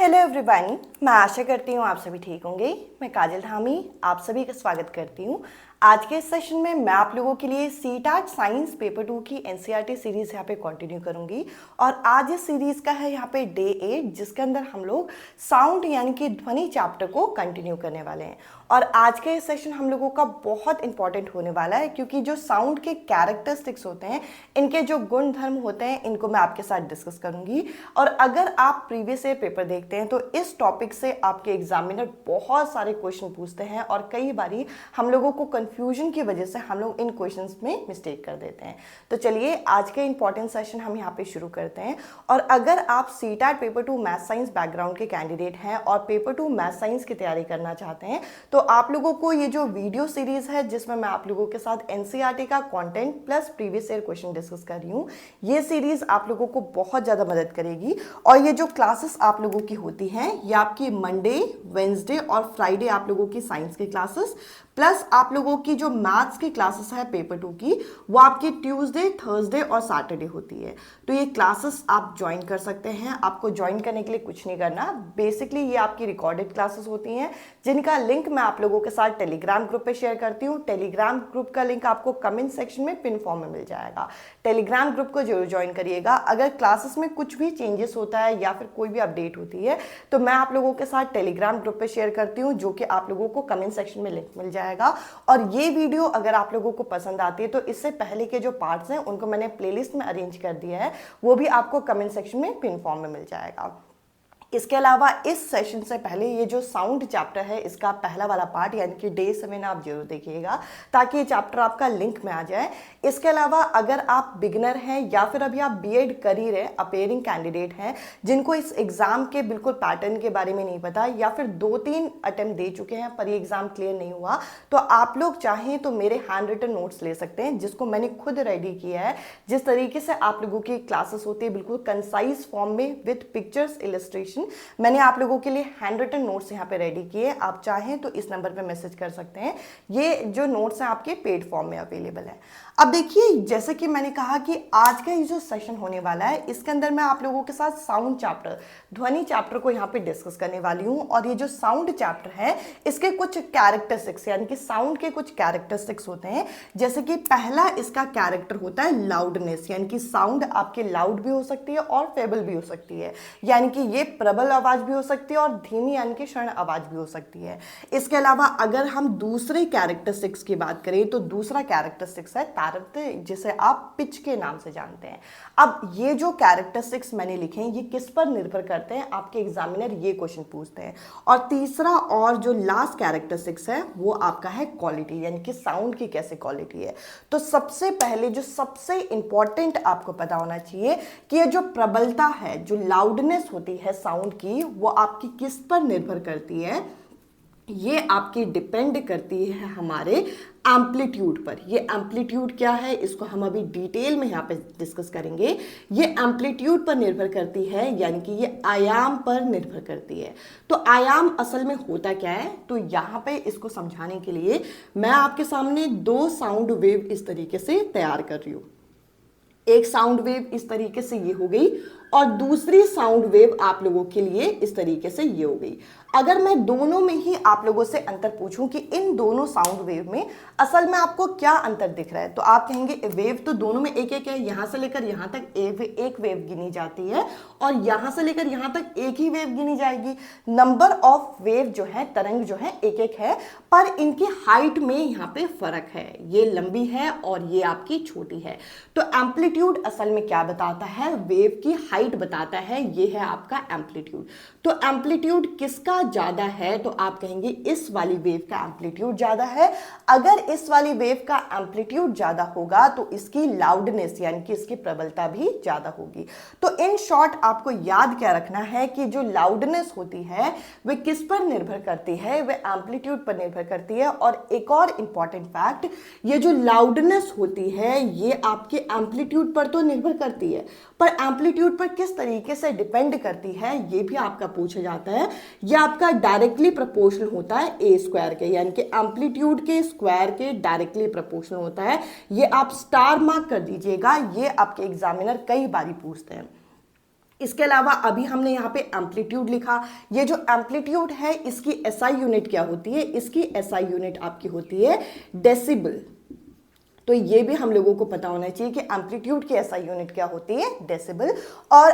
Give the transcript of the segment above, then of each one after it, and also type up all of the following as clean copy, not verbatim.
Hello everyone, मैं आशा करती हूँ आप सभी ठीक होंगे। मैं काजल धामी आप सभी का स्वागत करती हूँ। आज के इस सेशन में मैं आप लोगों के लिए सीटैट साइंस पेपर 2 की एनसीईआरटी सीरीज यहाँ पे कंटिन्यू करूंगी और आज इस सीरीज का है यहाँ पे डे 8, जिसके अंदर हम लोग साउंड यानी कि ध्वनि चैप्टर को कंटिन्यू करने वाले हैं। और आज के इस सेशन हम लोगों का बहुत इंपॉर्टेंट होने वाला है, क्योंकि जो साउंड के कैरेक्टरिस्टिक्स होते हैं, इनके जो गुण धर्म होते हैं, इनको मैं आपके साथ डिस्कस करूंगी। और अगर आप प्रीवियस ईयर पेपर देखते हैं तो इस टॉपिक से आपके एग्जामिनर बहुत सारे क्वेश्चन पूछते हैं और कई बारी हम लोगों को कंफ्यूजन की वजह से हम लोग इन क्वेश्चंस में मिस्टेक कर देते हैं। तो चलिए आज के इंपॉर्टेंट सेशन हम यहाँ पे शुरू करते हैं। और अगर आप CTET paper 2 math science background के कैंडिडेट हैं और पेपर 2 मैथ साइंस की तैयारी करना चाहते हैं तो आप लोगों को ये जो वीडियो सीरीज है, जिसमें मैं आप लोगों के साथ एनसीईआरटी का content plus previous year question discuss कर रही हूँ, ये सीरीज आप लोगों को बहुत ज़्यादा मदद करेगी। और ये जो क्लासेस आप लोगों की होती हैं, ये आपकी मंडे, वेंसडे और फ्राइडे आप लोगों की साइंस की क्लासेस प्लस आप लोगों की जो मैथ्स की क्लासेस है पेपर 2 की, वो आपकी ट्यूसडे, थर्सडे और सैटरडे होती है। तो ये क्लासेस आप ज्वाइन कर सकते हैं। आपको ज्वाइन करने के लिए कुछ नहीं करना, बेसिकली ये आपकी रिकॉर्डेड क्लासेस होती हैं, जिनका लिंक मैं आप लोगों के साथ टेलीग्राम ग्रुप पे शेयर करती हूँ। टेलीग्राम ग्रुप का लिंक आपको कमेंट सेक्शन में पिन फॉर्म में मिल जाएगा। टेलीग्राम ग्रुप को जरूर ज्वाइन करिएगा। अगर क्लासेस में कुछ भी चेंजेस होता है या फिर कोई भी अपडेट होती है तो मैं आप लोगों के साथ टेलीग्राम ग्रुप पे शेयर करती हूँ, जो कि आप लोगों को कमेंट सेक्शन में लिंक मिल जाएगा। और ये वीडियो अगर आप लोगों को पसंद आती है तो इससे पहले के जो पार्ट्स हैं उनको मैंने प्लेलिस्ट में अरेंज कर दिया है, वो भी आपको कमेंट सेक्शन में पिन फॉर्म में मिल जाएगा। इसके अलावा इस सेशन से पहले ये जो साउंड चैप्टर है, इसका पहला वाला पार्ट यानी कि डे 7 आप जरूर देखिएगा, ताकि ये चैप्टर आपका लिंक में आ जाए। इसके अलावा अगर आप बिगिनर हैं या फिर अभी आप बीएड कर ही रहे अपेयरिंग कैंडिडेट हैं, जिनको इस एग्जाम के बिल्कुल पैटर्न के बारे में नहीं पता या फिर 2-3 अटेम्प्ट दे चुके हैं पर ये एग्जाम क्लियर नहीं हुआ, तो आप लोग चाहें तो मेरे हैंड रिटन नोट्स ले सकते हैं, जिसको मैंने खुद रेडी किया है। जिस तरीके से आप लोगों की क्लासेस होती है बिल्कुल कंसाइज फॉर्म में विद पिक्चर्स, इलस्ट्रेशन, मैंने आप लोगों के लिए हैंड रिटन नोट्स यहाँ पे रेडी किए। आप चाहें तो इस नंबर पे मैसेज कर सकते हैं। ये जो नोट्स हैं आपके पेड फॉर्म में अवेलेबल है। अब देखिए, जैसे कि मैंने कहा कि आज का ये जो सेशन होने वाला है, इसके अंदर मैं आप लोगों के साथ साउंड चैप्टर, ध्वनि चैप्टर को यहाँ पे डिस्कस करने वाली हूँ। और ये जो साउंड चैप्टर है, इसके कुछ कैरेक्टरिस्टिक्स यानी कि साउंड के कुछ कैरेक्टरिस्टिक्स होते हैं। जैसे कि पहला इसका कैरेक्टर होता है लाउडनेस, यानी कि साउंड आपके लाउड भी हो सकती है और फेबल भी हो सकती है, यानी कि ये प्रबल आवाज भी हो सकती है और धीमी यानी कि क्षण आवाज भी हो सकती है। इसके अलावा अगर हम दूसरे कैरेक्टरिस्टिक्स की बात करें तो दूसरा कैरेक्टरिस्टिक्स है तारतम्य, जिसे आप पिच के नाम से जानते हैं। अब ये जो कैरेक्टरिस्टिक्स मैंने लिखे हैं, ये किस पर निर्भर करते हैं, आपके एग्जामिनर ये क्वेश्चन पूछते हैं। और तीसरा और जो लास्ट कैरेक्टरिस्टिक्स है वो आपका है क्वालिटी, यानी कि साउंड की कैसे क्वालिटी है। तो सबसे पहले जो सबसे इंपॉर्टेंट आपको पता होना चाहिए कि ये जो प्रबलता है, जो लाउडनेस होती है साउंड की, वो आपकी किस पर निर्भर करती है। ये आपकी डिपेंड करती है हमारे एम्पलीट्यूड पर। ये एम्पलीट्यूड क्या है, इसको हम अभी डिटेल में यहाँ पे डिस्कस करेंगे। ये एम्पलीट्यूड पर निर्भर करती है, यानी कि ये आयाम पर निर्भर करती है। तो आयाम असल में होता क्या है, तो यहाँ पे इसको समझाने के लिए मैं आपके सामने 2 साउंड वेव इस तरीके से तैयार कर रही हूँ। एक साउंड वेव इस तरीके से ये हो गई और दूसरी साउंड वेव आप लोगों के लिए इस तरीके से ये हो गई। अगर मैं दोनों में ही आप लोगों से अंतर पूछूं कि इन दोनों साउंड वेव में असल में आपको क्या अंतर दिख रहा है, तो आप कहेंगे वेव तो दोनों में एक एक है, यहां से लेकर यहां तक एक वेव गिनी जाती है और यहां से लेकर यहां तक एक ही वेव गिनी जाएगी। नंबर ऑफ वेव जो है, तरंग जो है, एक एक है, पर इनकी हाइट में यहाँ पे फर्क है। ये लंबी है और ये आपकी छोटी है। तो एम्पलीट्यूड असल में क्या बताता है, वेव की हाइट बताता है। ये है आपका एम्पलीट्यूड। तो एम्पलीट्यूड किसका ज्यादा है, तो आप कहेंगे इस वाली वेव का एम्पलीट्यूड ज्यादा है। अगर इस वाली वेव का एम्पलीट्यूड ज्यादा होगा तो इसकी लाउडनेस यानी कि इसकी प्रबलता भी ज्यादा होगी। तो इन शॉर्ट आपको याद क्या रखना है कि जो लाउडनेस होती है वे किस पर निर्भर करती है, वे एम्पलीट्यूड पर निर्भर करती है। और एक और इंपॉर्टेंट फैक्ट, ये जो लाउडनेस होती है ये आपके एम्पलीट्यूड पर तो निर्भर करती है, पर एम्पलीट्यूड पर किस तरीके से डिपेंड करती है ये भी आपका पूछा जाता है। ये आपका डायरेक्टली प्रोपोर्शनल होता है ए स्क्वायर के, यानी कि एम्पलीट्यूड के स्क्वायर के डायरेक्टली प्रोपोर्शनल होता है। ये आप स्टार मार्क कर दीजिएगा, ये आपके एग्जामिनर कई बारी पूछते हैं। इसके अलावा अभी हमने यहाँ पे एम्पलीट्यूड लिखा। ये जो एम्पलीट्यूड है इसकी एसआई यूनिट क्या होती है? इसकी एसआई यूनिट आपकी होती है डेसिबल। तो ये भी हम लोगों को पता होना चाहिए कि एम्पलीट्यूड की एसआई यूनिट क्या होती है? डेसिबल। और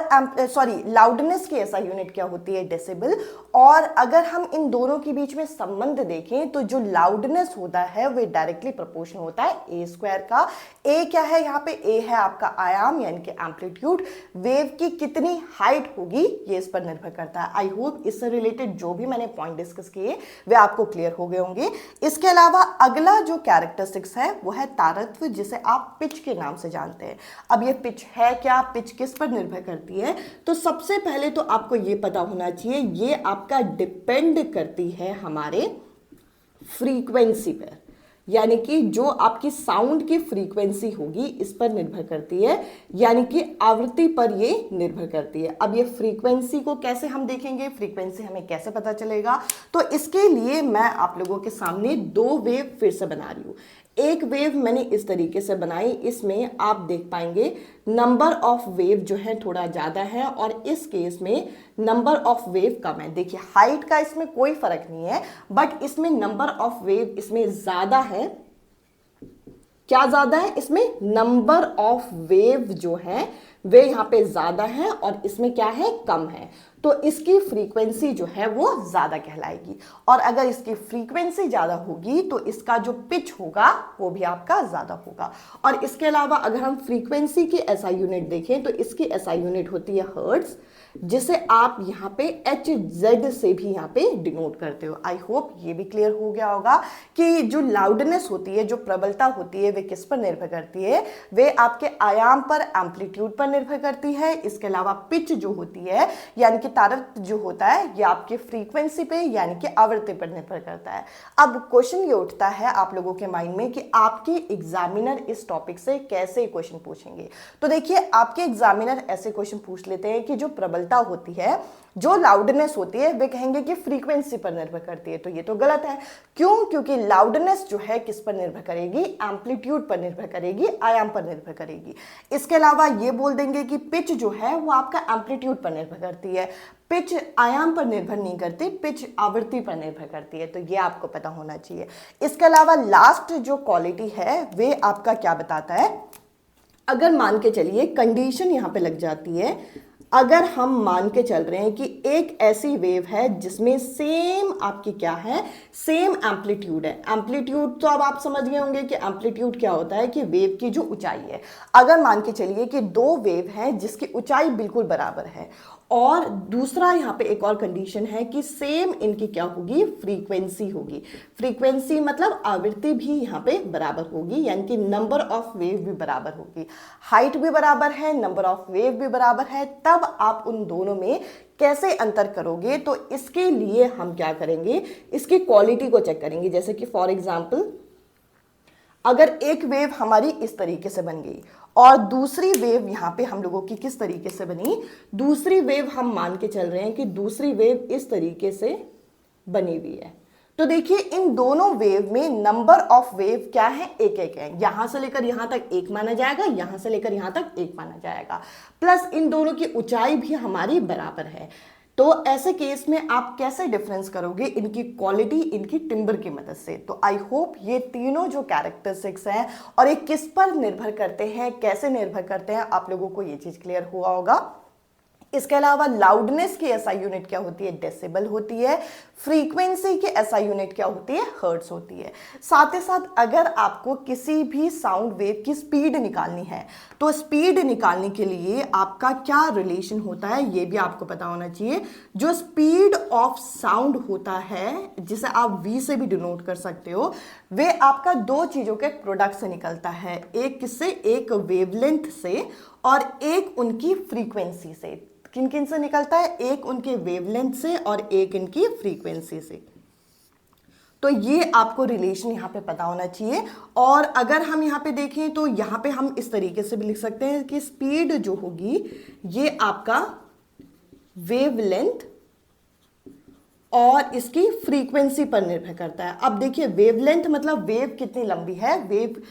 लाउडनेस की एसआई यूनिट क्या होती है? डेसिबल। और अगर हम इन दोनों के बीच में संबंध देखें तो जो लाउडनेस होता है वो डायरेक्टली प्रोपोर्शनल होता है ए स्क्वायर का। ए क्या है यहाँ पे? ए है आपका आयाम यानी कि एम्पलीट्यूड। वेव की कितनी हाइट होगी ये इस पर निर्भर करता है। आई होप इससे रिलेटेड जो भी मैंने पॉइंट डिस्कस किए वे आपको क्लियर हो गए होंगे। इसके अलावा अगला जो कैरेक्टरिस्टिक्स है वो है तारत्व, जिसे आप पिच के नाम से जानते हैं। अब ये पिच है क्या? पिच किस पर निर्भर करती है? तो सबसे पहले तो आपको ये पता होना चाहिए ये आपका डिपेंड करती है हमारे फ्रीक्वेंसी पर, यानी कि जो आपकी साउंड की फ्रीक्वेंसी होगी इस पर निर्भर करती है, यानी कि आवृत्ति पर ये निर्भर करती है। अब ये फ्रीक्वेंसी को कैसे हम देखेंगे? फ्रीक्वेंसी हमें कैसे पता चलेगा? तो इसके लिए मैं आप लोगों के सामने दो वेव फिर से बना रही हूं। एक वेव मैंने इस तरीके से बनाई, इसमें आप देख पाएंगे नंबर ऑफ वेव जो है थोड़ा ज्यादा है और इस केस में नंबर ऑफ वेव कम है। देखिए हाइट का इसमें कोई फर्क नहीं है, बट इसमें नंबर ऑफ वेव इसमें ज्यादा है। क्या ज्यादा है? इसमें नंबर ऑफ वेव जो है वे यहाँ पे ज्यादा है और इसमें क्या है? कम है। तो इसकी फ्रीक्वेंसी जो है वो ज्यादा कहलाएगी। और अगर इसकी फ्रीक्वेंसी ज्यादा होगी तो इसका जो पिच होगा वो भी आपका ज्यादा होगा। और इसके अलावा अगर हम फ्रीक्वेंसी की एसआई यूनिट देखें तो इसकी एसआई यूनिट होती है हर्ट्ज, जिसे आप यहाँ पे HZ से भी यहाँ पे डिनोट करते हो। आई होप ये भी क्लियर हो गया होगा कि जो लाउडनेस होती है, जो प्रबलता होती है, वे किस पर निर्भर करती है? वे आपके आयाम पर, एम्पलीट्यूड पर निर्भर करती है। इसके अलावा पिच जो होती है यानी कि तारत्व जो होता है ये आपके फ्रीक्वेंसी पे यानी कि आवृत्ति पर निर्भर करता है। अब क्वेश्चन ये उठता है आप लोगों के माइंड में कि आपके एग्जामिनर इस टॉपिक से कैसे क्वेश्चन पूछेंगे। तो देखिए आपके एग्जामिनर ऐसे क्वेश्चन पूछ लेते हैं कि जो प्रबलता होती है, जो लाउडनेस होती है, वे कहेंगे कि फ्रीक्वेंसी पर निर्भर करती है। तो ये तो गलत है। क्यों? क्योंकि लाउडनेस जो है किस पर निर्भर करेगी? एम्पलीट्यूड पर निर्भर करेगी, आयाम पर निर्भर करेगी। इसके अलावा ये बोल देंगे कि पिच जो है वो आपका एम्पलीट्यूड पर निर्भर करती है। पिच आयाम पर निर्भर नहीं करती, पिच आवृत्ति पर निर्भर करती है। तो ये आपको पता होना चाहिए। इसके अलावा लास्ट जो क्वालिटी है वे आपका क्या बताता है? अगर मान के चलिए कंडीशन यहां पे लग जाती है, अगर हम मान के चल रहे हैं कि एक ऐसी वेव है जिसमें सेम आपकी क्या है? सेम एम्पलीट्यूड है। एम्पलीट्यूड तो अब आप समझ गए होंगे कि एम्पलीट्यूड क्या होता है, कि वेव की जो ऊंचाई है। अगर मान के चलिए कि दो वेव हैं जिसकी ऊंचाई बिल्कुल बराबर है, और दूसरा यहाँ पे एक और कंडीशन है कि सेम इनकी क्या होगी? फ्रीक्वेंसी होगी। फ्रीक्वेंसी मतलब आवृत्ति भी यहाँ पे बराबर होगी, यानी कि नंबर ऑफ वेव भी बराबर होगी। हाइट भी बराबर है, नंबर ऑफ वेव भी बराबर है। तब आप उन दोनों में कैसे अंतर करोगे? तो इसके लिए हम क्या करेंगे? इसकी क्वालिटी को चेक करेंगे। जैसे कि फॉर एग्जाम्पल अगर एक वेव हमारी इस तरीके से बन गई और दूसरी वेव यहाँ पे हम लोगों की किस तरीके से बनी? दूसरी वेव हम मान के चल रहे हैं कि दूसरी वेव इस तरीके से बनी हुई है। तो देखिए इन दोनों वेव में नंबर ऑफ वेव क्या है? एक एक है। यहां से लेकर यहां तक एक माना जाएगा, यहां से लेकर यहां तक एक माना जाएगा, प्लस इन दोनों की ऊंचाई भी हमारी बराबर है। तो ऐसे केस में आप कैसे डिफरेंस करोगे? इनकी क्वालिटी, इनकी टिम्बर की मदद से। तो आई होप ये तीनों जो कैरेक्टरिस्टिक्स हैं और ये किस पर निर्भर करते हैं, कैसे निर्भर करते हैं, आप लोगों को ये चीज क्लियर हुआ होगा। इसके अलावा लाउडनेस की एसआई यूनिट क्या होती है? डेसिबल होती है। फ्रीक्वेंसी की एसआई यूनिट क्या होती है? हर्ट्ज होती है। साथ ही साथ अगर आपको किसी भी साउंड वेव की स्पीड निकालनी है तो स्पीड निकालने के लिए आपका क्या रिलेशन होता है ये भी आपको पता होना चाहिए। जो स्पीड ऑफ साउंड होता है, जिसे आप v से भी डिनोट कर सकते हो, वे आपका दो चीजों के प्रोडक्ट से निकलता है। एक किससे? एक वेवलेंथ से और एक उनकी फ्रीक्वेंसी से। किन किन से निकलता है? एक उनके वेवलेंथ से और एक इनकी फ्रीक्वेंसी से। तो ये आपको रिलेशन यहाँ पे पता होना चाहिए। और अगर हम यहाँ पे देखें तो यहाँ पे हम इस तरीके से भी लिख सकते हैं कि स्पीड जो होगी ये आपका वेवलेंथ और इसकी फ्रीक्वेंसी पर निर्भर करता है। अब देखिए वेवलेंथ मतलब वेव कितनी लंबी है, वेव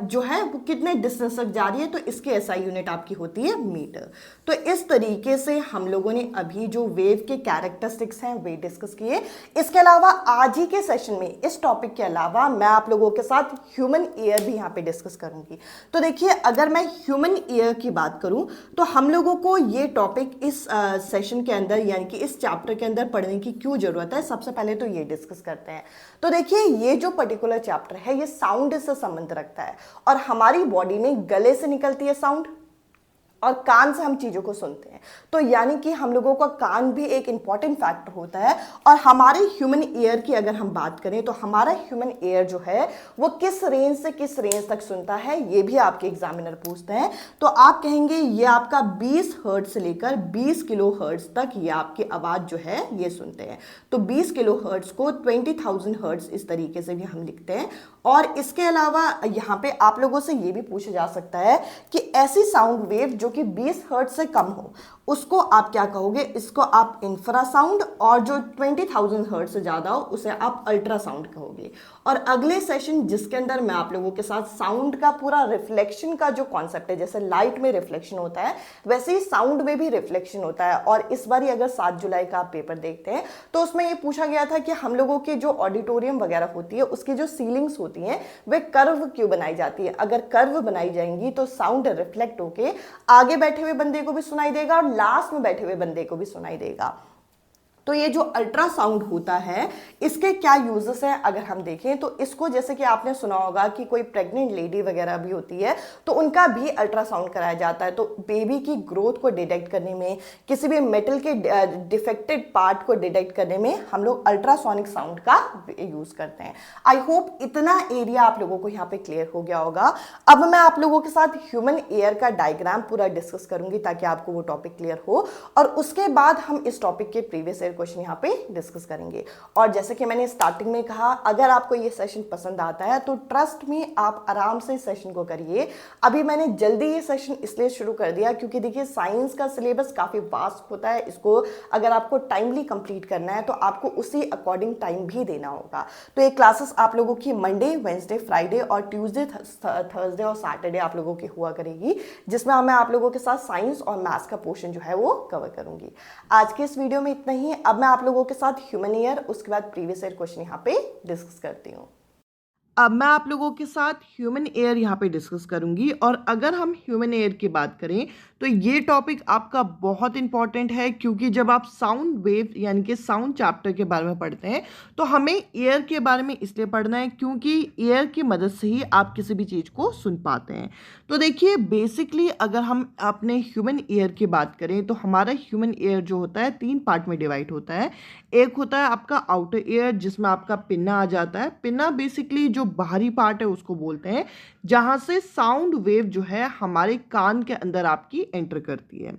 जो है वो कितने डिस्टेंस तक जा रही है, तो इसकी एसआई यूनिट आपकी होती है मीटर। तो इस तरीके से हम लोगों ने अभी जो वेव के कैरेक्टरिस्टिक्स हैं वे डिस्कस किए। इसके अलावा आज ही के सेशन में इस टॉपिक के अलावा मैं आप लोगों के साथ ह्यूमन ईयर भी यहाँ पे डिस्कस करूंगी। तो देखिए अगर मैं ह्यूमन ईयर की बात करूं तो हम लोगों को ये टॉपिक इस सेशन के अंदर यानी कि इस चैप्टर के अंदर पढ़ने की क्यों जरूरत है, सबसे पहले तो ये डिस्कस करते हैं। तो देखिए ये जो पर्टिकुलर चैप्टर है ये साउंड से संबंध रखता है और हमारी बॉडी में गले से निकलती है साउंड और कान से हम चीजों को सुनते हैं। तो यानी कि हम लोगों का कान भी एक इंपॉर्टेंट फैक्टर होता है। और हमारे ह्यूमन ईयर की अगर हम बात करें तो हमारा ह्यूमन ईयर जो है वो किस रेंज से किस रेंज तक सुनता है, ये भी आपके एग्जामिनर पूछते हैं। तो आप कहेंगे ये आपका 20 हर्ट्ज से लेकर 20 किलो हर्ट्ज तक ये आपकी आवाज जो है ये सुनते हैं। तो 20 किलो हर्ट्ज को 20,000 हर्ट्ज इस तरीके से भी हम लिखते हैं। और इसके अलावा यहाँ पे आप लोगों से ये भी पूछा जा सकता है कि ऐसी साउंड वेव जो कि 20 हर्ट्ज से कम हो उसको आप क्या कहोगे, इसको आप इंफ्रासाउंड, और जो 20,000 हर्ट्ज से ज्यादा हो उसे आप अल्ट्रासाउंड कहोगे। और अगले सेशन जिसके अंदर मैं आप लोगों के साथ साउंड का पूरा रिफ्लेक्शन का जो कॉन्सेप्ट है, जैसे लाइट में रिफ्लेक्शन होता है वैसे ही साउंड में भी रिफ्लेक्शन होता है। और इस बार अगर 7 जुलाई का आप पेपर देखते हैं तो उसमें ये पूछा गया था कि हम लोगों के जो ऑडिटोरियम वगैरह होती है उसकी जो सीलिंग्स होती हैं वे कर्व क्यों बनाई जाती है। अगर कर्व बनाई जाएंगी तो साउंड रिफ्लेक्ट होके आगे बैठे हुए बंदे को भी सुनाई देगा और लास्ट में बैठे हुए बंदे को भी सुनाई देगा। तो ये जो अल्ट्रासाउंड होता है इसके क्या यूजेस हैं अगर हम देखें तो इसको, जैसे कि आपने सुना होगा कि कोई प्रेग्नेंट लेडी वगैरह भी होती है तो उनका भी अल्ट्रासाउंड कराया जाता है। तो बेबी की ग्रोथ को डिटेक्ट करने में, किसी भी मेटल के डिफेक्टेड पार्ट को डिटेक्ट करने में हम लोग अल्ट्रासोनिक साउंड का यूज करते हैं। आई होप इतना एरिया आप लोगों को यहाँ पे क्लियर हो गया होगा। अब मैं आप लोगों के साथ ह्यूमन ईयर का डायग्राम पूरा डिस्कस करूंगी ताकि आपको वो टॉपिक क्लियर हो, और उसके बाद हम इस टॉपिक के प्रीवियस क्वेश्चन यहाँ पे डिस्कस करेंगे। और जैसे कि मैंने स्टार्टिंग में कहा, अगर आपको ये सेशन पसंद आता है तो ट्रस्ट में आप आराम से इस सेशन को करिए। अभी मैंने जल्दी ये सेशन इसलिए शुरू कर दिया क्योंकि देखिए साइंस का सिलेबस काफी वास्ट होता है, इसको अगर आपको टाइमली कंप्लीट करना है तो आपको उसी अकॉर्डिंग टाइम भी देना होगा। तो ये क्लासेस आप लोगों की मंडे, वेंसडे, फ्राइडे और ट्यूसडे, थर्सडे और सैटरडे आप लोगों की हुआ करेगी, जिसमें मैं आप लोगों के साथ साइंस और मैथ्स का पोर्शन जो है वो कवर करूंगी। आज के इस वीडियो में इतना ही। अब मैं आप लोगों के साथ ह्यूमन ईयर, उसके बाद प्रीवियस ईयर क्वेश्चन यहाँ पे डिस्कस करती हूँ। अब मैं आप लोगों के साथ ह्यूमन एयर यहाँ पे डिस्कस करूंगी। और अगर हम ह्यूमन एयर की बात करें तो ये टॉपिक आपका बहुत इंपॉर्टेंट है, क्योंकि जब आप साउंड वेव यानी कि साउंड चैप्टर के बारे में पढ़ते हैं तो हमें एयर के बारे में इसलिए पढ़ना है क्योंकि एयर की मदद से ही आप किसी भी चीज़ को सुन पाते हैं। तो देखिए बेसिकली अगर हम अपने ह्यूमन एयर की बात करें तो हमारा ह्यूमन एयर जो होता है 3 पार्ट में डिवाइड होता है। एक होता है आपका आउटर एयर जिसमें आपका पिन्ना आ जाता है। पिन्ना बेसिकली जो बाहरी पार्ट है उसको बोलते हैं, जहां से साउंड वेव जो है हमारे कान के अंदर आपकी एंटर करती है।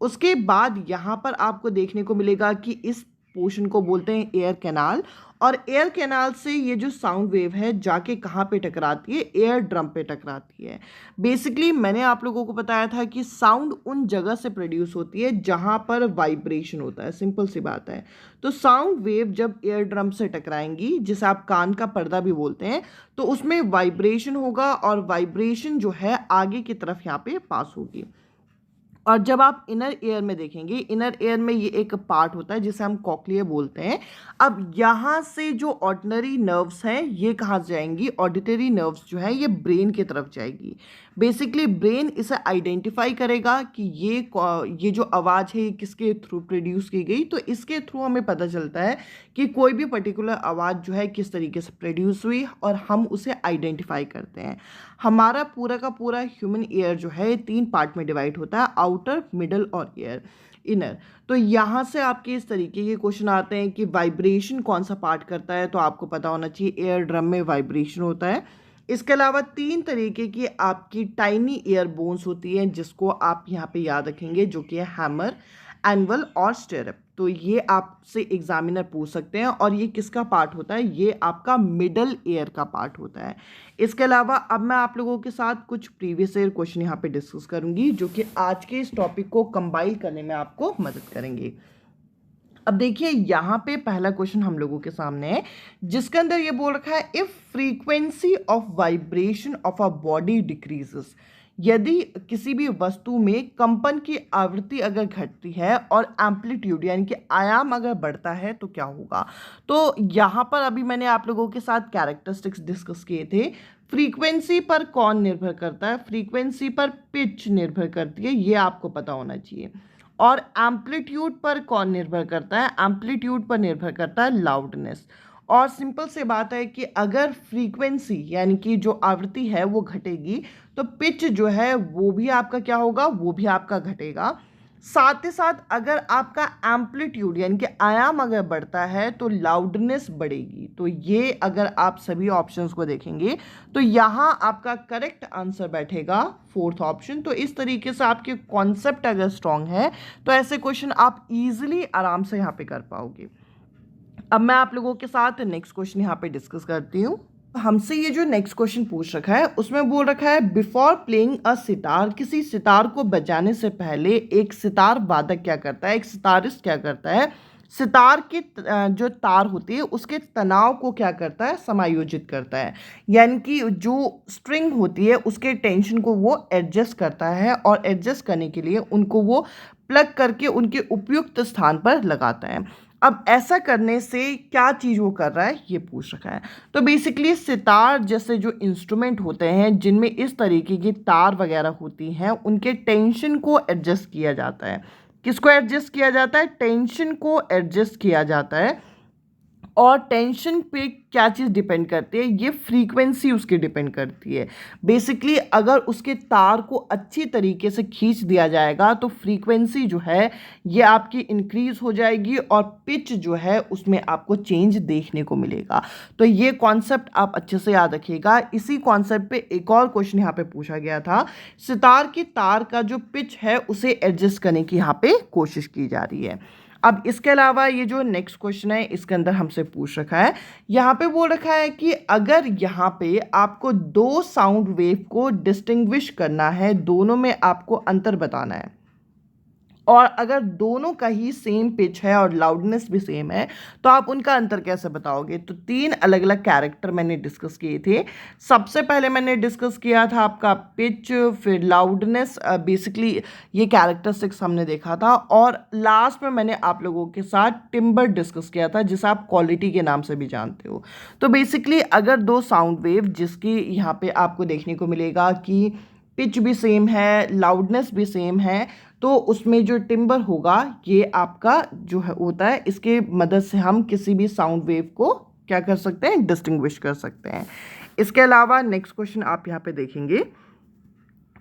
उसके बाद यहाँ पर आपको देखने को मिलेगा कि इस पोर्शन को बोलते हैं एयर कैनाल, और एयर कैनाल से ये जो साउंड वेव है जाके कहाँ पे टकराती है, एयर ड्रम पे टकराती है। बेसिकली मैंने आप लोगों को बताया था कि साउंड उन जगह से प्रोड्यूस होती है जहाँ पर वाइब्रेशन होता है, सिंपल सी बात है। तो साउंड वेव जब एयर ड्रम से टकराएंगी, जिसे आप कान का पर्दा भी बोलते हैं, तो उसमें वाइब्रेशन होगा और वाइब्रेशन जो है आगे की तरफ यहाँ पे पास होगी। और जब आप इनर एयर में देखेंगे, इनर एयर में ये एक पार्ट होता है जिसे हम कॉक्लिया बोलते हैं। अब यहाँ से जो ऑर्डिनरी नर्व्स हैं ये कहाँ जाएंगी, ऑडिटरी नर्व्स जो है ये ब्रेन की तरफ जाएगी। बेसिकली ब्रेन इसे आइडेंटिफाई करेगा कि ये जो आवाज़ है ये किसके थ्रू प्रोड्यूस की गई। तो इसके थ्रू हमें पता चलता है कि कोई भी पर्टिकुलर आवाज़ जो है किस तरीके से प्रोड्यूस हुई और हम उसे आइडेंटिफाई करते हैं। हमारा पूरा का पूरा ह्यूमन एयर जो है 3 पार्ट में डिवाइड होता है, आउटर, मिडल और इनर। तो यहाँ से आपके इस तरीके के क्वेश्चन आते हैं कि वाइब्रेशन कौन सा पार्ट करता है, तो आपको पता होना चाहिए एयर ड्रम में वाइब्रेशन होता है। इसके अलावा 3 तरीके की आपकी टाइनी एयर बोन्स होती हैं जिसको आप यहाँ पे याद रखेंगे, जो कि है हैमर, एनवल और स्टिरअप। तो ये आपसे एग्जामिनर पूछ सकते हैं। और ये किसका पार्ट होता है, ये आपका मिडल एयर का पार्ट होता है। इसके अलावा अब मैं आप लोगों के साथ कुछ प्रीवियस ईयर क्वेश्चन यहाँ पे डिस्कस करूंगी जो कि आज के इस टॉपिक को कंबाइन करने में आपको मदद करेंगे। अब देखिए यहाँ पे पहला क्वेश्चन हम लोगों के सामने है, जिसके अंदर ये बोल रखा है if frequency of vibration of a body decreases, यदि किसी भी वस्तु में कंपन की आवृत्ति अगर घटती है और एम्पलीट्यूड यानी कि आयाम अगर बढ़ता है तो क्या होगा। तो यहाँ पर अभी मैंने आप लोगों के साथ कैरेक्टरिस्टिक्स डिस्कस किए थे। फ्रीक्वेंसी पर कौन निर्भर करता है, फ्रीक्वेंसी पर पिच निर्भर करती है, ये आपको पता होना चाहिए। और एम्पलीट्यूड पर कौन निर्भर करता है, एम्पलीट्यूड पर निर्भर करता है लाउडनेस। और सिंपल से बात है कि अगर फ्रीक्वेंसी यानी कि जो आवृत्ति है वो घटेगी तो पिच जो है वो भी आपका क्या होगा, वो भी आपका घटेगा। साथ ही साथ अगर आपका एम्पलीट्यूड यानी कि आयाम अगर बढ़ता है तो लाउडनेस बढ़ेगी। तो ये अगर आप सभी ऑप्शंस को देखेंगे तो यहाँ आपका करेक्ट आंसर बैठेगा फोर्थ ऑप्शन। तो इस तरीके से आपके कॉन्सेप्ट अगर स्ट्रांग है तो ऐसे क्वेश्चन आप इजीली आराम से यहाँ पे कर पाओगे। अब मैं आप लोगों के साथ नेक्स्ट क्वेश्चन यहाँ पे डिस्कस करती हूँ। हमसे ये जो नेक्स्ट क्वेश्चन पूछ रखा है उसमें बोल रखा है बिफोर प्लेइंग अ सितार, किसी सितार को बजाने से पहले एक सितार वादक क्या करता है, एक सितारिस्ट क्या करता है, सितार के जो तार होती है उसके तनाव को क्या करता है, समायोजित करता है। यानी कि जो स्ट्रिंग होती है उसके टेंशन को वो एडजस्ट करता है और एडजस्ट करने के लिए उनको वो प्लग करके उनके उपयुक्त स्थान पर लगाता है। अब ऐसा करने से क्या चीज़ वो कर रहा है ये पूछ रखा है। तो बेसिकली सितार जैसे जो इंस्ट्रूमेंट होते हैं जिनमें इस तरीके की तार वगैरह होती हैं उनके टेंशन को एडजस्ट किया जाता है। किसको एडजस्ट किया जाता है, टेंशन को एडजस्ट किया जाता है। और टेंशन पे क्या चीज़ डिपेंड करती है, ये फ्रीक्वेंसी उसकी डिपेंड करती है। बेसिकली अगर उसके तार को अच्छी तरीके से खींच दिया जाएगा तो फ्रीक्वेंसी जो है ये आपकी इंक्रीज हो जाएगी और पिच जो है उसमें आपको चेंज देखने को मिलेगा। तो ये कॉन्सेप्ट आप अच्छे से याद रखिएगा। इसी कॉन्सेप्ट पे एक और क्वेश्चन यहाँ पे पूछा गया था, सितार की तार का जो पिच है उसे एडजस्ट करने की यहाँ पे कोशिश की जा रही है। अब इसके अलावा ये जो नेक्स्ट क्वेश्चन है इसके अंदर हमसे पूछ रखा है, यहाँ पे बोल रखा है कि अगर यहाँ पे आपको दो साउंड वेव को डिस्टिंग्विश करना है, दोनों में आपको अंतर बताना है और अगर दोनों का ही सेम पिच है और लाउडनेस भी सेम है तो आप उनका अंतर कैसे बताओगे। तो तीन अलग अलग कैरेक्टर मैंने डिस्कस किए थे। सबसे पहले मैंने डिस्कस किया था आपका पिच, फिर लाउडनेस, बेसिकली ये कैरेक्टरिस्टिक्स हमने देखा था, और लास्ट में मैंने आप लोगों के साथ टिम्बर डिस्कस किया था जिसे आप क्वालिटी के नाम से भी जानते हो। तो बेसिकली अगर दो साउंड वेव जिसकी यहाँ पे आपको देखने को मिलेगा कि पिच भी सेम है, लाउडनेस भी सेम है, तो उसमें जो टिम्बर होगा ये आपका जो है होता है, इसके मदद से हम किसी भी साउंड वेव को क्या कर सकते हैं, डिस्टिंग्विश कर सकते हैं। इसके अलावा नेक्स्ट क्वेश्चन आप यहाँ पे देखेंगे।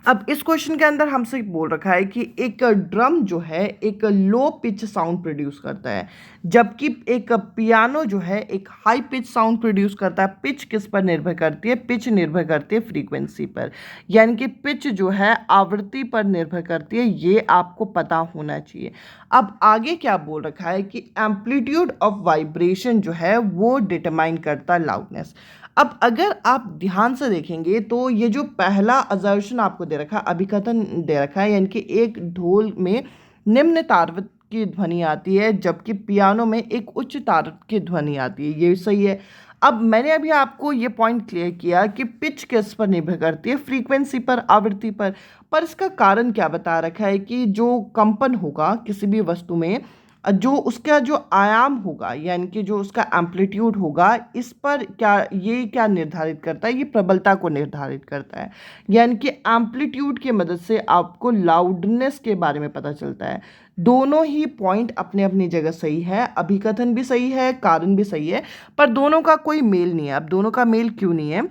अब इस क्वेश्चन के अंदर हमसे बोल रखा है कि एक ड्रम जो है एक लो पिच साउंड प्रोड्यूस करता है, जबकि एक पियानो जो है एक हाई पिच साउंड प्रोड्यूस करता है। पिच किस पर निर्भर करती है, पिच निर्भर करती है फ्रीक्वेंसी पर, यानी कि पिच जो है आवृत्ति पर निर्भर करती है, ये आपको पता होना चाहिए। अब आगे क्या बोल रखा है कि एम्पलीट्यूड ऑफ वाइब्रेशन जो है वो डिटरमाइन करता है लाउडनेस। अब अगर आप ध्यान से देखेंगे तो ये जो पहला असर्शन आपको दे रखा है, अभिकथन दे रखा है, यानी कि एक ढोल में निम्न तारवत की ध्वनि आती है जबकि पियानो में एक उच्च तारवत की ध्वनि आती है, ये सही है। अब मैंने अभी आपको ये पॉइंट क्लियर किया कि पिच किस पर निर्भर करती है, फ्रीक्वेंसी पर, आवृत्ति पर इसका कारण क्या बता रखा है कि जो कंपन होगा किसी भी वस्तु में, जो उसका जो आयाम होगा यानी कि जो उसका एम्पलीट्यूड होगा, इस पर क्या निर्धारित करता है, ये प्रबलता को निर्धारित करता है। यानी कि एम्पलीट्यूड की मदद से आपको लाउडनेस के बारे में पता चलता है। दोनों ही पॉइंट अपने अपनी जगह सही है, अभिकथन भी सही है, कारण भी सही है, पर दोनों का कोई मेल नहीं है। अब दोनों का मेल क्यों नहीं है,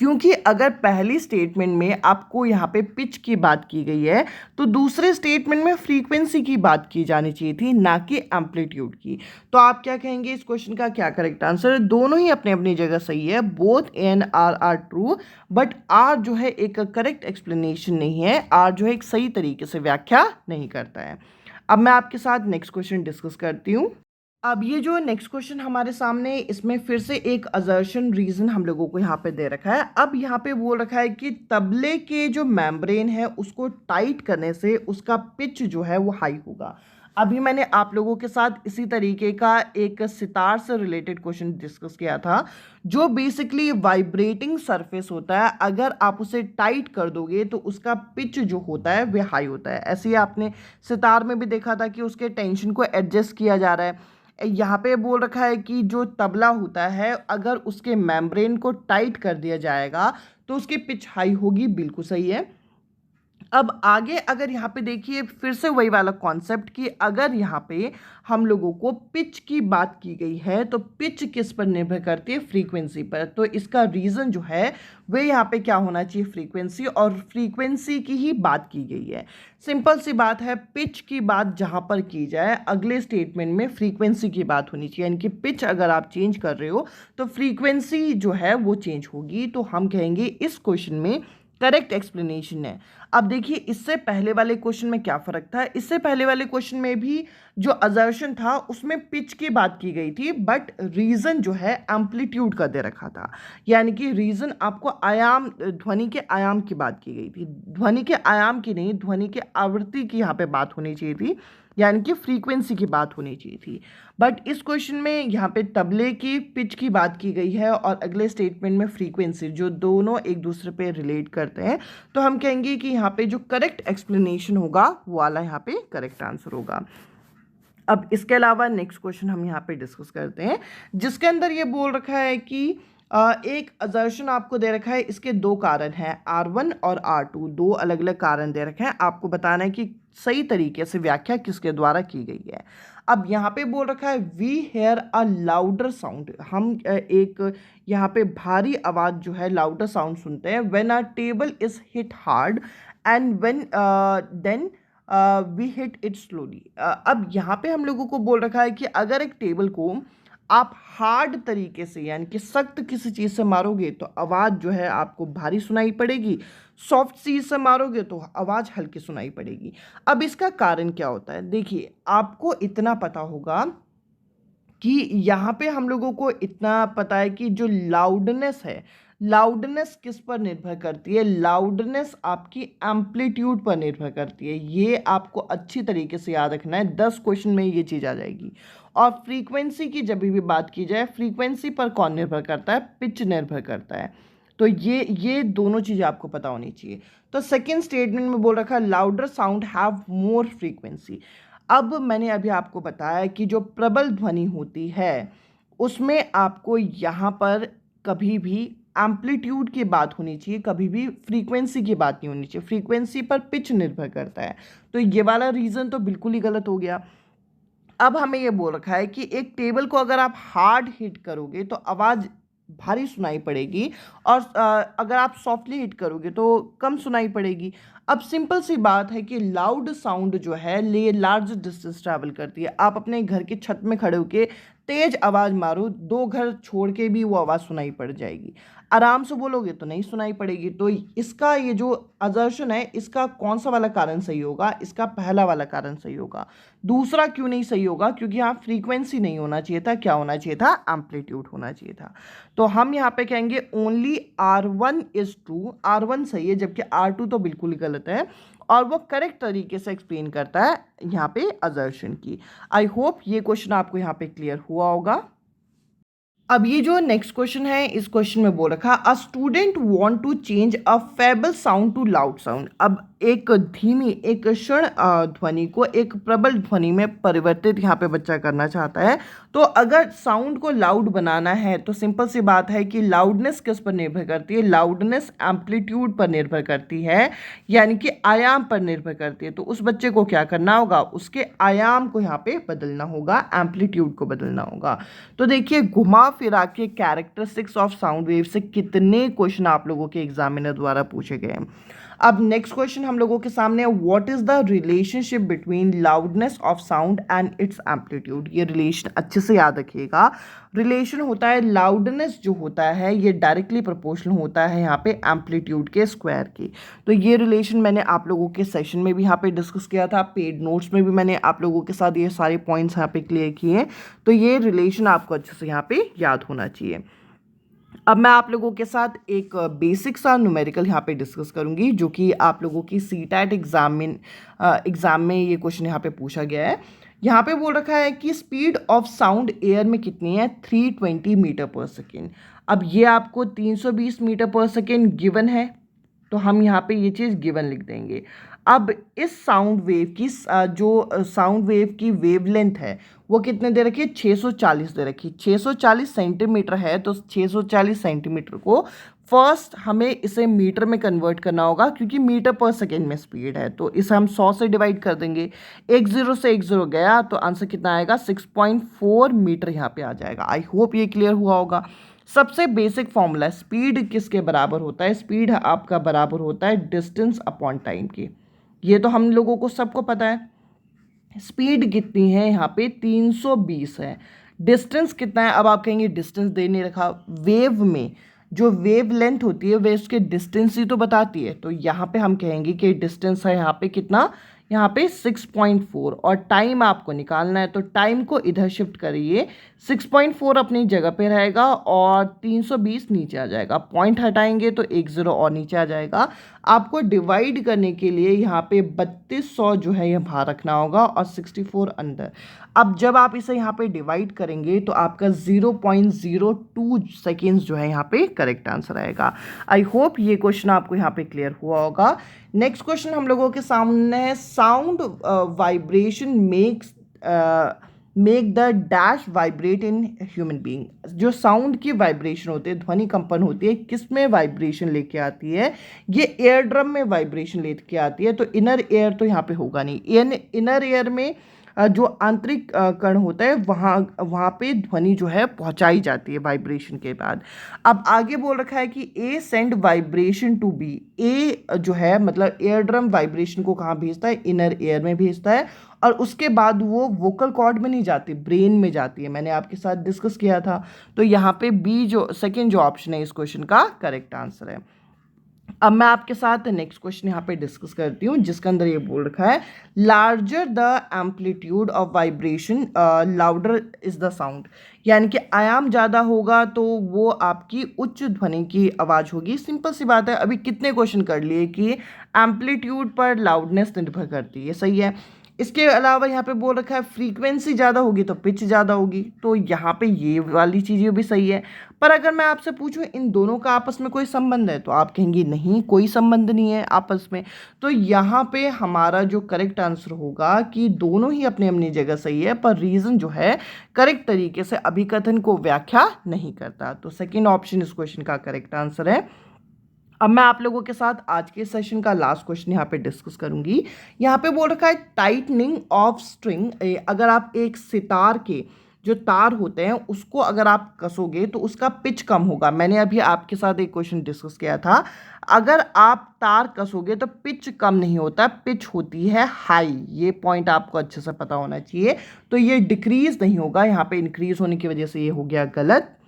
क्योंकि अगर पहली स्टेटमेंट में आपको यहाँ पे पिच की बात की गई है तो दूसरे स्टेटमेंट में फ्रीक्वेंसी की बात की जानी चाहिए थी, ना कि एम्पलीट्यूड की। तो आप क्या कहेंगे, इस क्वेश्चन का क्या करेक्ट आंसर है। दोनों ही अपनी अपनी जगह सही है, both and are true, but R जो है एक करेक्ट एक्सप्लेनेशन नहीं है, आर जो है एक सही तरीके से व्याख्या नहीं करता है। अब मैं आपके साथ नेक्स्ट क्वेश्चन डिस्कस करती हूँ। अब ये जो नेक्स्ट क्वेश्चन हमारे सामने, इसमें फिर से एक असर्शन रीजन हम लोगों को यहाँ पे दे रखा है। अब यहाँ पे बोल रखा है कि तबले के जो मेम्ब्रेन है उसको टाइट करने से उसका पिच जो है वो हाई होगा। अभी मैंने आप लोगों के साथ इसी तरीके का एक सितार से रिलेटेड क्वेश्चन डिस्कस किया था, जो बेसिकली वाइब्रेटिंग सरफेस होता है, अगर आप उसे टाइट कर दोगे तो उसका पिच जो होता है वह हाई होता है। ऐसे ही आपने सितार में भी देखा था कि उसके टेंशन को एडजस्ट किया जा रहा है। यहाँ पे बोल रखा है कि जो तबला होता है, अगर उसके मेम्ब्रेन को टाइट कर दिया जाएगा तो उसकी पिच हाई होगी, बिल्कुल सही है। अब आगे अगर यहाँ पे देखिए, फिर से वही वाला कॉन्सेप्ट कि अगर यहाँ पे हम लोगों को पिच की बात की गई है तो पिच किस पर निर्भर करती है, फ्रीक्वेंसी पर। तो इसका रीज़न जो है वह यहाँ पे क्या होना चाहिए, फ्रीक्वेंसी, और फ्रीक्वेंसी की ही बात की गई है। सिंपल सी बात है, पिच की बात जहाँ पर की जाए अगले स्टेटमेंट में फ्रीक्वेंसी की बात होनी चाहिए, यानी कि पिच अगर आप चेंज कर रहे हो तो फ्रीक्वेंसी जो है वो चेंज होगी। तो हम कहेंगे इस क्वेश्चन में करेक्ट एक्सप्लेनेशन है। अब देखिए, इससे पहले वाले क्वेश्चन में क्या फर्क था, इससे पहले वाले क्वेश्चन में भी जो असर्शन था उसमें पिच की बात की गई थी, बट रीजन जो है एम्पलीट्यूड का दे रखा था, यानी कि रीजन आपको आयाम, ध्वनि के आयाम की बात की गई थी, ध्वनि के आयाम की नहीं, ध्वनि के आवृत्ति की यहाँ पे बात होनी चाहिए थी, यानी कि फ्रीक्वेंसी की बात होनी चाहिए थी। बट इस क्वेश्चन में यहाँ पे तबले की पिच की बात की गई है और अगले स्टेटमेंट में फ्रीक्वेंसी, जो दोनों एक दूसरे पे रिलेट करते हैं। तो हम कहेंगे कि यहाँ पे जो करेक्ट एक्सप्लेनेशन होगा वो वाला यहाँ पे करेक्ट आंसर होगा। अब इसके अलावा नेक्स्ट क्वेश्चन हम यहाँ पे डिस्कस करते हैं, जिसके अंदर ये बोल रखा है कि एक असर्शन आपको दे रखा है, इसके दो कारण हैं, R1 और R2, दो अलग अलग कारण दे रखे हैं, आपको बताना है कि सही तरीके से व्याख्या किसके द्वारा की गई है। अब यहाँ पे बोल रखा है we hear a louder sound, हम एक यहाँ पे भारी आवाज़ जो है, लाउडर साउंड सुनते हैं, when a table is hit hard and when then we hit it slowly. अब यहाँ पे हम लोगों को बोल रखा है कि अगर एक टेबल को आप हार्ड तरीके से, यानी कि सख्त किसी चीज़ से मारोगे तो आवाज़ जो है आपको भारी सुनाई पड़ेगी, सॉफ्ट चीज़ से मारोगे तो आवाज़ हल्की सुनाई पड़ेगी। अब इसका कारण क्या होता है, देखिए आपको इतना पता होगा कि यहाँ पे हम लोगों को इतना पता है कि जो लाउडनेस है, लाउडनेस किस पर निर्भर करती है, लाउडनेस आपकी एम्पलीट्यूड पर निर्भर करती है। ये आपको अच्छी तरीके से याद रखना है, 10 क्वेश्चन में ये चीज़ आ जाएगी। और फ्रीक्वेंसी की जब भी बात की जाए, फ्रीक्वेंसी पर कौन निर्भर करता है, पिच निर्भर करता है। तो ये दोनों चीज़ें आपको पता होनी चाहिए। तो सेकेंड स्टेटमेंट में बोल रखा है louder sound have more frequency. अब मैंने अभी आपको बताया कि जो प्रबल ध्वनि होती है उसमें आपको यहाँ पर कभी भी एम्पलीट्यूड की बात होनी चाहिए, कभी भी फ्रीक्वेंसी की बात नहीं होनी चाहिए, फ्रीक्वेंसी पर पिच निर्भर करता है। तो ये वाला रीज़न तो बिल्कुल ही गलत हो गया। अब हमें ये बोल रखा है कि एक टेबल को अगर आप हार्ड हिट करोगे तो आवाज़ भारी सुनाई पड़ेगी, और अगर आप सॉफ्टली हिट करोगे तो कम सुनाई पड़ेगी। अब सिंपल सी बात है कि लाउड साउंड जो है ये लार्ज डिस्टेंस ट्रैवल करती है। आप अपने घर की छत में खड़े होकर तेज आवाज़ मारो, 2 घर छोड़ के भी वो आवाज़ सुनाई पड़ जाएगी, आराम से बोलोगे तो नहीं सुनाई पड़ेगी। तो इसका ये जो असर्शन है, इसका कौन सा वाला कारण सही होगा, इसका पहला वाला कारण सही होगा। दूसरा क्यों नहीं सही होगा, क्योंकि यहाँ फ्रीक्वेंसी नहीं होना चाहिए था, क्या होना चाहिए था, एम्पलीट्यूड होना चाहिए था। तो हम यहाँ पे कहेंगे only R1 is true, R1 सही है, जबकि R2 तो बिल्कुल गलत है, और वो करेक्ट तरीके से एक्सप्लेन करता है यहाँ पे असर्शन की। आई होप ये क्वेश्चन आपको यहाँ पे क्लियर हुआ होगा। अब ये जो नेक्स्ट क्वेश्चन है, इस क्वेश्चन में बोल रखा a student want to change a feeble sound to loud sound. अब एक धीमी, एक क्षण ध्वनि को एक प्रबल ध्वनि में परिवर्तित यहाँ पे बच्चा करना चाहता है। तो अगर साउंड को लाउड बनाना है तो सिंपल सी बात है कि लाउडनेस किस पर निर्भर करती है, लाउडनेस एम्पलीट्यूड पर निर्भर करती है, यानी कि आयाम पर निर्भर करती है। तो उस बच्चे को क्या करना होगा, उसके आयाम को यहाँ पे बदलना होगा, एम्पलीट्यूड को बदलना होगा। तो देखिए, घुमा फिरा के कैरेक्टरिस्टिक्स ऑफ साउंड वेव से कितने क्वेश्चन आप लोगों के एग्जामिनर द्वारा पूछे गए हैं। अब नेक्स्ट क्वेश्चन हम लोगों के सामने है, what is the relationship between loudness of sound and it's amplitude. ये रिलेशन अच्छे से याद रखिएगा। रिलेशन होता है, लाउडनेस जो होता है ये डायरेक्टली प्रोपोर्शनल होता है यहाँ पे एम्पलीट्यूड के स्क्वायर की। तो ये रिलेशन मैंने आप लोगों के सेशन में भी यहाँ पे डिस्कस किया था, पेड नोट्स में भी मैंने आप लोगों के साथ ये सारे पॉइंट्स यहाँ पे क्लियर किए हैं। तो ये रिलेशन आपको अच्छे से यहाँ पे याद होना चाहिए। अब मैं आप लोगों के साथ एक बेसिक सा न्यूमेरिकल यहाँ पे डिस्कस करूँगी, जो कि आप लोगों की सीटैट एग्ज़ाम में ये क्वेश्चन यहाँ पे पूछा गया है। यहाँ पे बोल रखा है कि स्पीड ऑफ साउंड एयर में कितनी है, 320 मीटर पर सेकेंड। अब ये आपको 320 मीटर पर सेकेंड गिवन है, तो हम यहाँ पे ये चीज़ गिवन लिख देंगे। अब इस साउंड वेव की जो साउंड वेव की वेवलेंथ है वो कितने दे रखी है, 640 दे रखी है। 640 सेंटीमीटर है, तो 640 सेंटीमीटर को फर्स्ट हमें इसे मीटर में कन्वर्ट करना होगा, क्योंकि मीटर पर सेकेंड में स्पीड है, तो इसे हम 100 से डिवाइड कर देंगे। एक जीरो से एक जीरो गया तो आंसर कितना आएगा, 6.4 मीटर यहाँ पे आ जाएगा। आई होप ये क्लियर हुआ होगा। सबसे बेसिक फॉर्मूला है, स्पीड किसके बराबर होता है, स्पीड आपका बराबर होता है डिस्टेंस अपॉन टाइम की। ये तो हम लोगों को सबको पता है। स्पीड कितनी है यहाँ पे, 320 है। डिस्टेंस कितना है, अब आप कहेंगे डिस्टेंस दे नहीं रखा। वेव में जो वेव लेंथ होती है वे उसके डिस्टेंस ही तो बताती है, तो यहाँ पे हम कहेंगे कि डिस्टेंस है यहाँ पे कितना, यहाँ पे 6.4। और टाइम आपको निकालना है, तो टाइम को इधर शिफ्ट करिए, 6.4 अपनी जगह पे रहेगा और 320 नीचे आ जाएगा। पॉइंट हटाएंगे तो एक जीरो और नीचे आ जाएगा। आपको डिवाइड करने के लिए यहाँ पे 3200 जो है ये बाहर रखना होगा और 64 अंदर। अब जब आप इसे यहाँ पे डिवाइड करेंगे तो आपका 0.02 सेकेंड्स जो है यहाँ पे करेक्ट आंसर आएगा। आई होप ये क्वेश्चन आपको यहाँ पे क्लियर हुआ होगा। नेक्स्ट क्वेश्चन हम लोगों के सामने है, sound vibration make the dash vibrate in human being. जो साउंड की वाइब्रेशन होती है, ध्वनि कंपन होती है, किस में वाइब्रेशन लेके आती है, ये एयर ड्रम में वाइब्रेशन लेके आती है। तो इनर एयर तो यहाँ पे होगा नहीं। इनर एयर में जो आंतरिक कण होता है वहाँ पे ध्वनि जो है पहुँचाई जाती है वाइब्रेशन के बाद। अब आगे बोल रखा है कि ए सेंड वाइब्रेशन टू बी। ए जो है मतलब एयर ड्रम वाइब्रेशन को कहाँ भेजता है, इनर एयर में भेजता है, और उसके बाद वो वोकल कॉर्ड में नहीं जाती, ब्रेन में जाती है। मैंने आपके साथ डिस्कस किया था। तो यहाँ पे बी जो सेकेंड जो ऑप्शन है इस क्वेश्चन का करेक्ट आंसर है। अब मैं आपके साथ नेक्स्ट क्वेश्चन यहाँ पे डिस्कस करती हूँ, जिसके अंदर ये बोल रखा है, larger the amplitude of vibration louder is the sound. यानी कि आयाम ज़्यादा होगा तो वो आपकी उच्च ध्वनि की आवाज़ होगी। सिंपल सी बात है। अभी कितने क्वेश्चन कर लिए कि एम्पलीट्यूड पर लाउडनेस निर्भर करती है, सही है। इसके अलावा यहाँ पे बोल रखा है फ्रीक्वेंसी ज़्यादा होगी तो पिच ज़्यादा होगी, तो यहाँ पे ये वाली चीज़ें भी सही है। पर अगर मैं आपसे पूछूं इन दोनों का आपस में कोई संबंध है, तो आप कहेंगे नहीं, कोई संबंध नहीं है आपस में। तो यहाँ पे हमारा जो करेक्ट आंसर होगा कि दोनों ही अपनी अपनी जगह सही है, पर रीज़न जो है करेक्ट तरीके से अभिकथन को व्याख्या नहीं करता। तो सेकेंड ऑप्शन इस क्वेश्चन का करेक्ट आंसर है। अब मैं आप लोगों के साथ आज के सेशन का लास्ट क्वेश्चन यहाँ पे डिस्कस करूंगी। यहाँ पे बोल रखा है टाइटनिंग ऑफ स्ट्रिंग। अगर आप एक सितार के जो तार होते हैं उसको अगर आप कसोगे तो उसका पिच कम होगा। मैंने अभी आपके साथ एक क्वेश्चन डिस्कस किया था, अगर आप तार कसोगे तो पिच कम नहीं होता, पिच होती है हाई। ये पॉइंट आपको अच्छे से पता होना चाहिए। तो ये डिक्रीज नहीं होगा, यहाँ पे इंक्रीज होने की वजह से ये हो गया गलत।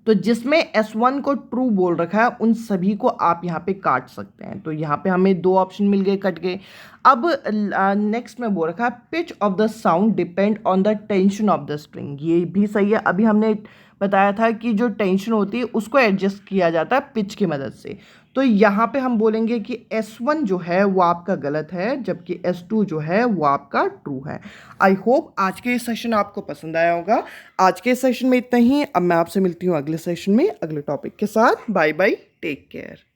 तो जिसमें S1 को ट्रू बोल रखा है उन सभी को आप यहाँ पे काट सकते हैं। तो यहाँ पे हमें दो ऑप्शन मिल गए, कट गए। अब नेक्स्ट में बोल रखा है pitch of the sound depend on the tension of the string. ये भी सही है। अभी हमने बताया था कि जो टेंशन होती है उसको एडजस्ट किया जाता है पिच की मदद से। तो यहाँ पे हम बोलेंगे कि S1 जो है वो आपका गलत है, जबकि S2 जो है वो आपका ट्रू है। आई होप आज के सेशन आपको पसंद आया होगा। आज के सेशन में इतना ही। अब मैं आपसे मिलती हूँ अगले सेशन में अगले टॉपिक के साथ। Bye bye, take care.